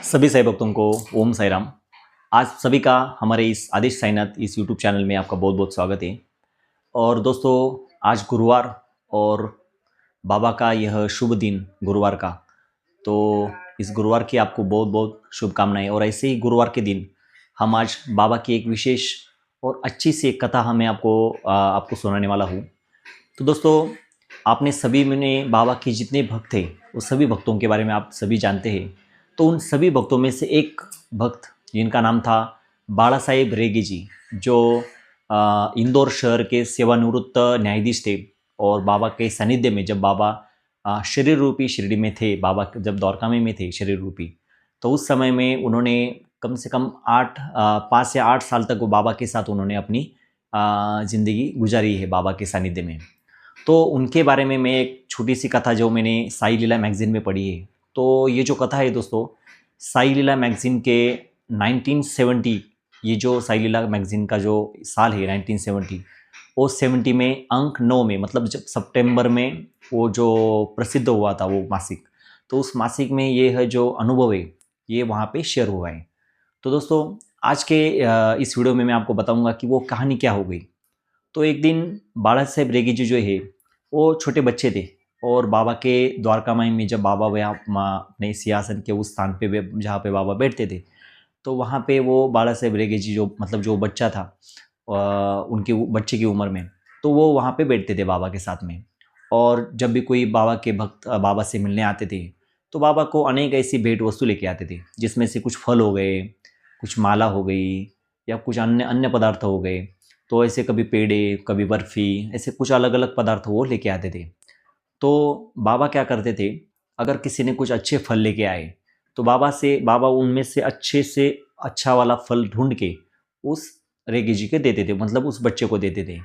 सभी साईं भक्तों को ओम साई राम। आज सभी का हमारे इस आदेश साईनाथ इस यूट्यूब चैनल में आपका बहुत बहुत स्वागत है। और दोस्तों, आज गुरुवार और बाबा का यह शुभ दिन गुरुवार का, तो इस गुरुवार की आपको बहुत बहुत शुभकामनाएं। और ऐसे ही गुरुवार के दिन हम आज बाबा की एक विशेष और अच्छी सी एक कथा मैं आपको सुनाने वाला हूँ। तो दोस्तों, आपने सभी में बाबा के जितने भक्त थे उस सभी भक्तों के बारे में आप सभी जानते हैं। तो उन सभी भक्तों में से एक भक्त जिनका नाम था बाला साहेब रेगे जी, जो इंदौर शहर के सेवानिवृत्त न्यायाधीश थे। और बाबा के सानिध्य में जब बाबा शरीर रूपी शिरडी में थे, बाबा जब द्वारका में थे शरीर रूपी, तो उस समय में उन्होंने कम से कम 5 या 8 साल तक वो बाबा के साथ उन्होंने अपनी ज़िंदगी गुजारी है बाबा के सानिध्य में। तो उनके बारे में मैं एक छोटी सी कथा जो मैंने साई लीला मैगज़ीन में पढ़ी है। तो ये जो कथा है दोस्तों, साई लीला मैगज़ीन के 1970, ये जो साई लीला मैगज़ीन का जो साल है 1970, वो 70 में अंक 9 में, मतलब जब सितंबर में वो जो प्रसिद्ध हुआ था वो मासिक, तो उस मासिक में ये है जो अनुभव है ये वहाँ पे शेयर हुआ है। तो दोस्तों, आज के इस वीडियो में मैं आपको बताऊंगा कि वो कहानी क्या हो गई। तो एक दिन बाला साहेब रेगे जी जो है वो छोटे बच्चे थे, और बाबा के द्वारका माई में जब बाबा वह अपने सिंहासन के उस स्थान पे जहाँ पे बाबा बैठते थे, तो वहाँ पे वो बाला साहेब रेगे जी जो मतलब जो बच्चा था उनके बच्चे की उम्र में, तो वो वहाँ पे बैठते थे बाबा के साथ में। और जब भी कोई बाबा के भक्त बाबा से मिलने आते थे तो बाबा को अनेक ऐसी भेंट वस्तु लेके आते थे, जिसमें से कुछ फल हो गए, कुछ माला हो गई, या कुछ अन्य अन्य पदार्थ हो गए। तो ऐसे कभी पेड़े, कभी बर्फ़ी, ऐसे कुछ अलग अलग पदार्थ वो लेके आते थे। तो बाबा क्या करते थे, अगर किसी ने कुछ अच्छे फल लेके आए तो बाबा उनमें से अच्छा वाला फल ढूंढ के उस रेगी जी के देते थे, मतलब उस बच्चे को देते थे।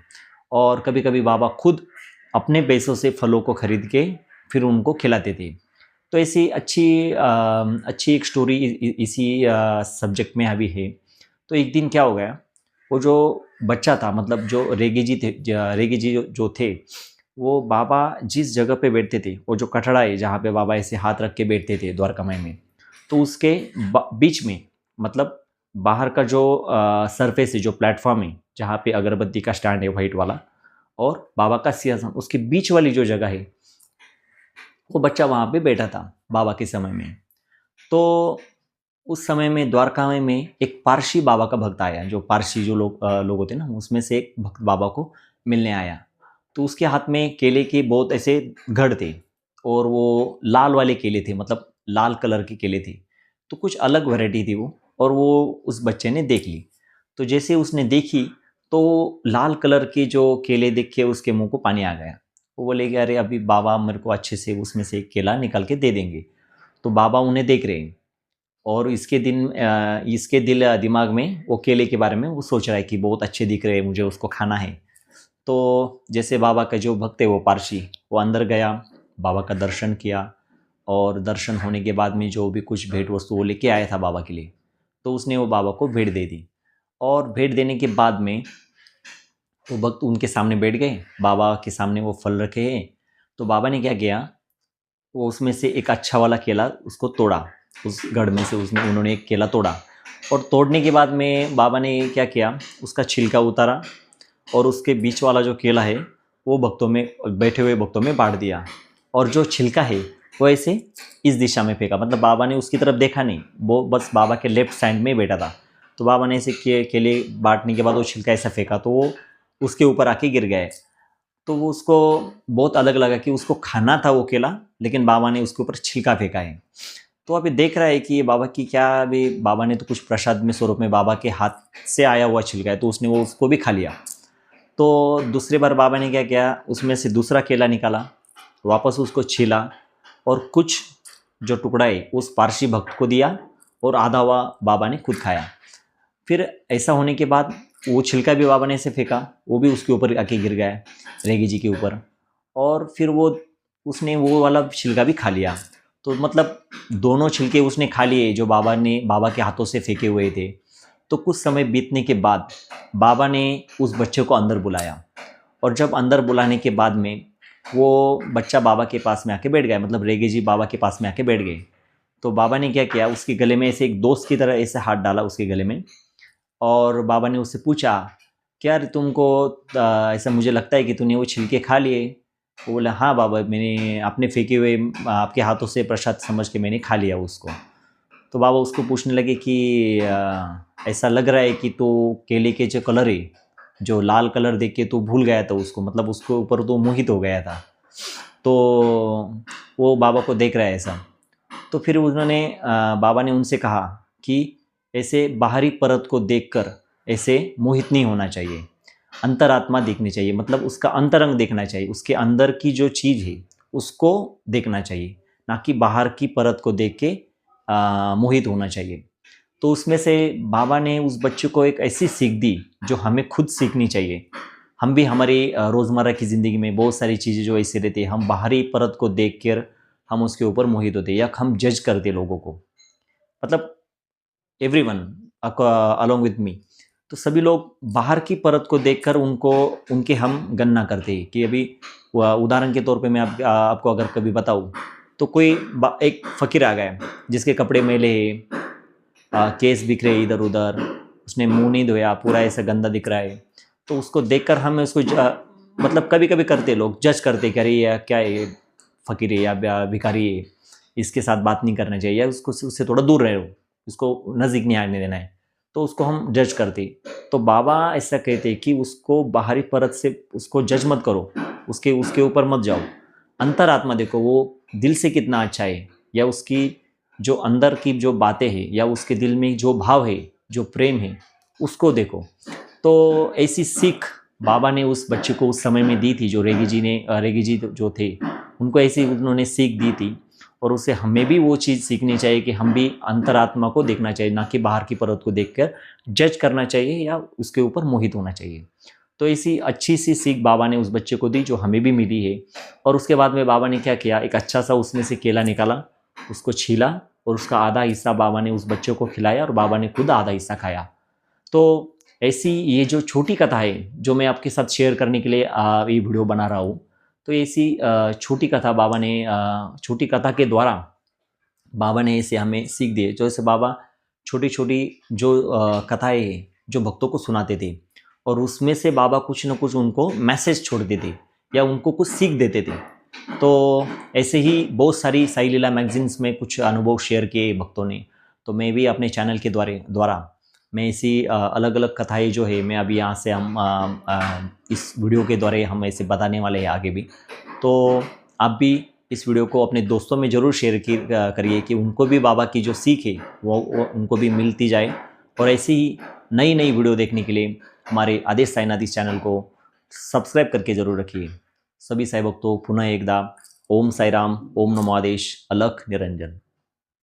और कभी कभी बाबा खुद अपने पैसों से फलों को खरीद के फिर उनको खिलाते थे। तो ऐसी अच्छी एक स्टोरी इसी सब्जेक्ट में अभी है। तो एक दिन क्या हो गया, वो जो बच्चा था, मतलब जो रेगी जी जो थे, वो बाबा जिस जगह पे बैठते थे, वो जो कटड़ा है जहाँ पे बाबा ऐसे हाथ रख के बैठते थे द्वारका माई में, तो उसके बीच में, मतलब बाहर का जो सरफेस है, जो प्लेटफॉर्म है जहाँ पे अगरबत्ती का स्टैंड है वाइट वाला, और बाबा का सिंहासन, उसके बीच वाली जो जगह है, वो बच्चा वहाँ पे बैठा था बाबा के समय में। तो उस समय में द्वारका में एक पारसी बाबा का भक्त आया, जो पारसी जो लोग होते हैं ना, उसमें से एक भक्त बाबा को मिलने आया। तो उसके हाथ में केले के बहुत ऐसे घड़ थे, और वो लाल वाले केले थे, मतलब लाल कलर के केले थे। तो कुछ अलग वैरायटी थी वो, और वो उस बच्चे ने देख ली। तो जैसे उसने देखी तो लाल कलर के जो केले देख के उसके मुंह को पानी आ गया। वो बोले कि अरे अभी बाबा मेरे को अच्छे से उसमें से एक केला निकाल के दे देंगे। तो बाबा उन्हें देख रहे हैं, और इसके दिमाग में वो केले के बारे में वो सोच रहा है कि बहुत अच्छे दिख रहे हैं, मुझे उसको खाना है। तो जैसे बाबा का जो भक्त है वो पारसी, वो अंदर गया, बाबा का दर्शन किया, और दर्शन होने के बाद में जो भी कुछ भेंट वस्तु वो लेके आया था बाबा के लिए, तो उसने वो बाबा को भेंट दे दी। और भेंट देने के बाद में वो भक्त उनके सामने बैठ गए, बाबा के सामने वो फल रखे हैं। तो बाबा ने क्या किया, वो उसमें से एक अच्छा वाला केला उसको तोड़ा, उस गढ़ में से उन्होंने एक केला तोड़ा। और तोड़ने के बाद में बाबा ने क्या किया, उसका छिलका उतारा, और उसके बीच वाला जो केला है वो बैठे हुए भक्तों में बांट दिया। और जो छिलका है वो ऐसे इस दिशा में फेंका, मतलब बाबा ने उसकी तरफ देखा नहीं, वो बस बाबा के लेफ्ट साइड में बैठा था। तो बाबा ने ऐसे केले बांटने के बाद वो छिलका ऐसा फेंका, तो वो उसके ऊपर आके गिर गए। तो वो उसको बहुत अलग लगा कि उसको खाना था वो केला, लेकिन बाबा ने उसके ऊपर छिलका फेंका है। तो अभी देख रहा है कि ये बाबा की क्या, अभी बाबा ने तो कुछ प्रसाद में स्वरूप में बाबा के हाथ से आया हुआ छिलका है, तो उसने वो उसको भी खा लिया। तो दूसरी बार बाबा ने क्या किया, उसमें से दूसरा केला निकाला, वापस उसको छीला, और कुछ जो टुकड़ा है उस पारसी भक्त को दिया, और आधा हुआ बाबा ने खुद खाया। फिर ऐसा होने के बाद वो छिलका भी बाबा ने ऐसे फेंका, वो भी उसके ऊपर आके गिर गया रेगी जी के ऊपर, और फिर उसने वो वाला छिलका भी खा लिया। तो मतलब दोनों छिलके उसने खा लिए जो बाबा के हाथों से फेंके हुए थे। तो कुछ समय बीतने के बाद बाबा ने उस बच्चे को अंदर बुलाया, और जब अंदर बुलाने के बाद में वो बच्चा बाबा के पास में आके बैठ गया, मतलब रेगे जी बाबा के पास में आके बैठ गए। तो बाबा ने क्या किया, उसके गले में ऐसे एक दोस्त की तरह ऐसे हाथ डाला उसके गले में, और बाबा ने उससे पूछा, क्या रे तुमको ऐसा मुझे लगता है कि तूने वो छिलके खा लिए? वो बोला, हाँ बाबा, मैंने अपने फेंके हुए आपके हाथों से प्रसाद समझ के मैंने खा लिया उसको। तो बाबा उसको पूछने लगे कि ऐसा लग रहा है कि तो केले के जो कलर है, जो लाल कलर देख के तो भूल गया था उसको, मतलब उसके ऊपर तो मोहित हो गया था। तो वो बाबा को देख रहा है ऐसा। तो फिर उन्होंने बाबा ने उनसे कहा कि ऐसे बाहरी परत को देखकर ऐसे मोहित नहीं होना चाहिए, अंतरात्मा देखनी चाहिए, मतलब उसका अंतरंग देखना चाहिए, उसके अंदर की जो चीज़ है उसको देखना चाहिए, ना कि बाहर की परत को देख के मोहित होना चाहिए। तो उसमें से बाबा ने उस बच्चे को एक ऐसी सीख दी जो हमें खुद सीखनी चाहिए। हम भी हमारी रोज़मर्रा की ज़िंदगी में बहुत सारी चीज़ें जो ऐसे रहती है, हम बाहरी परत को देख कर हम उसके ऊपर मोहित होते या हम जज करते लोगों को, मतलब एवरीवन अलोंग विद मी। तो सभी लोग बाहर की परत को देखकर उनके हम गणना करते हैं कि अभी उदाहरण के तौर पे मैं आपको अगर कभी बताऊँ, तो कोई एक फ़कीर आ गया जिसके कपड़े मैले हैं, केस बिखरे इधर उधर, उसने मुंह नहीं धोया, पूरा ऐसा गंदा दिख रहा है, तो उसको देखकर हम उसको मतलब कभी कभी करते लोग जज करते कि अरे ये क्या है, ये फ़कीर है या भिखारी है, इसके साथ बात नहीं करना चाहिए, या उससे थोड़ा दूर रहे हो, इसको नज़दीक नहीं आने देना है, तो उसको हम जज करते। तो बाबा ऐसा कहते कि उसको बाहरी परत से उसको जज मत करो, उसके ऊपर मत जाओ, अंतरात्मा देखो वो दिल से कितना अच्छा है, या उसकी जो अंदर की जो बातें हैं, या उसके दिल में जो भाव है, जो प्रेम है, उसको देखो। तो ऐसी सीख बाबा ने उस बच्चे को उस समय में दी थी, जो रेगी जी जो थे उनको ऐसी उन्होंने सीख दी थी, और उससे हमें भी वो चीज़ सीखनी चाहिए कि हम भी अंतरात्मा को देखना चाहिए, ना कि बाहर की परत को देखकर जज करना चाहिए या उसके ऊपर मोहित होना चाहिए। तो ऐसी अच्छी सी सीख बाबा ने उस बच्चे को दी जो हमें भी मिली है। और उसके बाद में बाबा ने क्या किया, एक अच्छा सा उसमें से केला निकाला, उसको छीला, और उसका आधा हिस्सा बाबा ने उस बच्चे को खिलाया, और बाबा ने खुद आधा हिस्सा खाया। तो ऐसी ये जो छोटी कथा है जो मैं आपके साथ शेयर करने के लिए ये वीडियो बना रहा हूँ, तो ऐसी छोटी कथा बाबा ने छोटी कथा के द्वारा बाबा ने इसे हमें सीख दी। जो ऐसे बाबा छोटी छोटी जो कथाएँ हैं जो भक्तों को सुनाते थे, और उसमें से बाबा कुछ न कुछ उनको मैसेज छोड़ते थे या उनको कुछ सीख देते थे। तो ऐसे ही बहुत सारी साई लीला मैगजीन्स में कुछ अनुभव शेयर किए भक्तों ने। तो मैं भी अपने चैनल के द्वारा मैं ऐसी अलग अलग कथाएँ जो है मैं अभी यहाँ से हम इस वीडियो के द्वारा हम ऐसे बताने वाले हैं आगे भी। तो आप भी इस वीडियो को अपने दोस्तों में ज़रूर शेयर करिए कि उनको भी बाबा की जो सीख है वो उनको भी मिलती जाए। और ऐसी ही नई नई वीडियो देखने के लिए हमारे आदेश साईनाथ इस चैनल को सब्सक्राइब करके ज़रूर रखिए। सभी साई भक्तों पुनः एकदा ओम साई राम, ओम नमो आदेश, अलख निरंजन।